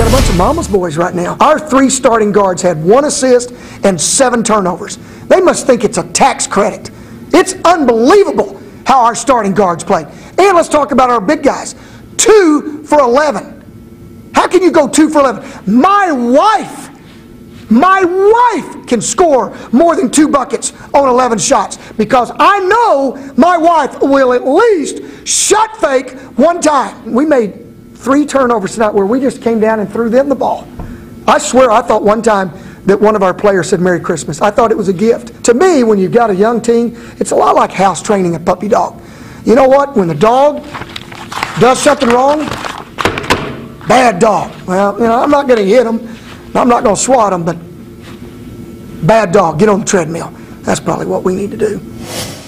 got a bunch of mama's boys right now. Our 3 starting guards had 1 assist and 7 turnovers. They must think it's a tax credit. It's unbelievable how our starting guards played. And let's talk about our big guys. 2 for 11. How can you go 2 for 11? My wife can score more than 2 buckets on 11 shots because I know my wife will at least shot fake 1 time. We made 3 turnovers tonight where we just came down and threw them the ball. I swear I thought one time that one of our players said Merry Christmas. I thought it was a gift. To me, when you've got a young team, it's a lot like house training a puppy dog. You know what? When the dog does something wrong, bad dog. Well, you know, I'm not going to hit him. I'm not going to swat him, but bad dog, get on the treadmill. That's probably what we need to do.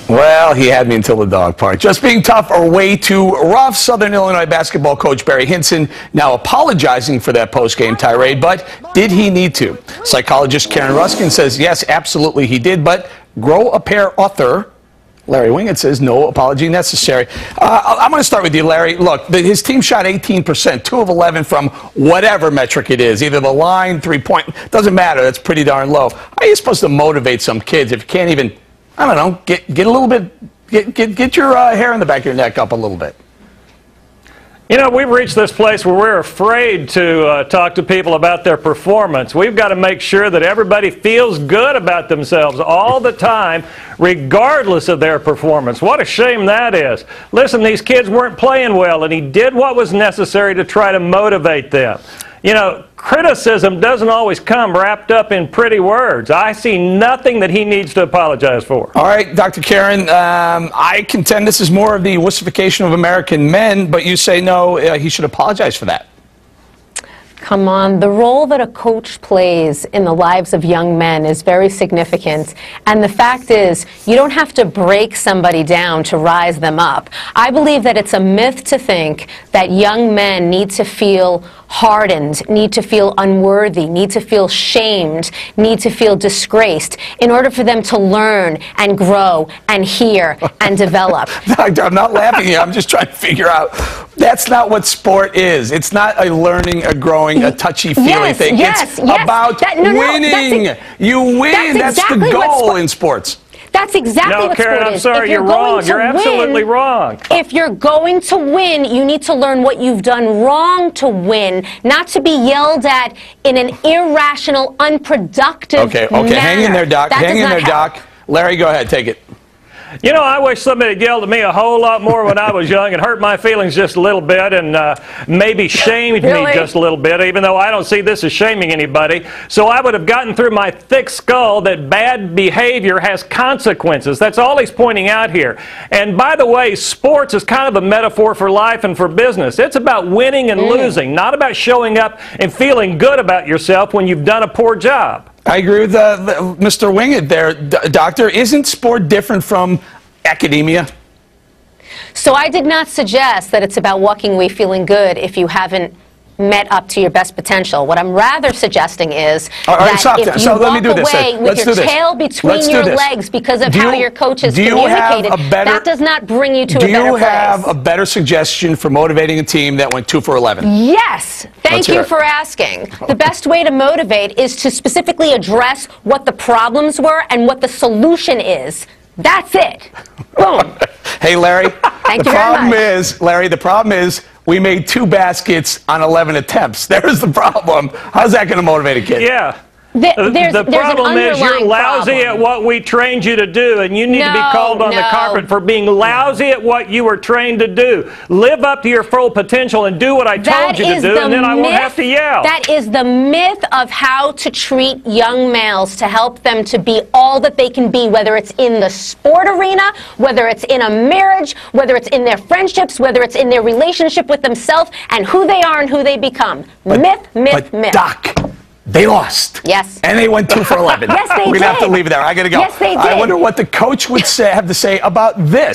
Well, he had me until the dog part. Just being tough or way too rough. Southern Illinois basketball coach Barry Hinson now apologizing for that post-game tirade, but did he need to? Psychologist Karen Ruskin says yes, absolutely he did, but Grow a Pair author Larry Winget says no apology necessary. I'm going to start with you, Larry. Look, his team shot 18%, 2 of 11 from whatever metric it is, either the line, 3-point, doesn't matter. That's pretty darn low. How are you supposed to motivate some kids if you can't even, I don't know, get a little bit, get your hair in the back of your neck up a little bit? You know, we've reached this place where we're afraid to talk to people about their performance. We've got to make sure that everybody feels good about themselves all the time, regardless of their performance. What a shame that is. Listen, these kids weren't playing well, and he did what was necessary to try to motivate them. You know, criticism doesn't always come wrapped up in pretty words. I see nothing that he needs to apologize for. All right, Dr. Karen, I contend this is more of the wussification of American men, but you say no, he should apologize for that. Come on, the role that a coach plays in the lives of young men is very significant. And the fact is, you don't have to break somebody down to rise them up. I believe that it's a myth to think that young men need to feel hardened, need to feel unworthy, need to feel shamed, need to feel disgraced in order for them to learn and grow and hear and develop. Doctor, I'm not laughing here. I'm just trying to figure out. That's not what sport is. It's not a learning, a growing, a touchy-feely thing. It's about winning. You win. That's the goal in sports. That's exactly what Karen, sport is. I'm sorry, you're wrong. You're absolutely wrong. If you're going to win, you need to learn what you've done wrong to win, not to be yelled at in an irrational, unproductive manner. Hang in there, Doc. Hang in there, Doc. Larry, go ahead. Take it. You know, I wish somebody had yelled at me a whole lot more when I was young and hurt my feelings just a little bit and maybe shamed me just a little bit, even though I don't see this as shaming anybody. So I would have gotten through my thick skull that bad behavior has consequences. That's all he's pointing out here. And by the way, sports is kind of a metaphor for life and for business. It's about winning and losing, not about showing up and feeling good about yourself when you've done a poor job. I agree with Mr. Winget there, Doctor. Isn't sport different from academia? So I did not suggest that it's about walking away feeling good if you haven't met up to your best potential. What I'm rather suggesting is that if you walk away with your tail between your legs because of how your coach has communicated, that does not bring you to a better place. Do you have a better suggestion for motivating a team that went 2 for 11? Yes. Thank you for asking. The best way to motivate is to specifically address what the problems were and what the solution is. That's it. Boom. Hey, Larry. Thank you very much. Larry, the problem is we made 2 baskets on 11 attempts. There's the problem. How's that going to motivate a kid? Yeah. The problem is you're lousy at what we trained you to do, and you need to be called on the carpet for being lousy at what you were trained to do. Live up to your full potential and do what I told you to do, and then I won't have to yell. That is the myth of how to treat young males to help them to be all that they can be, whether it's in the sport arena, whether it's in a marriage, whether it's in their friendships, whether it's in their relationship with themselves and who they are and who they become. Myth. Doc, they lost. Yes. And they went 2 for 11. Yes, they did. We're going to have to leave it there. I got to go. Yes, they did. I wonder what the coach would have to say about this.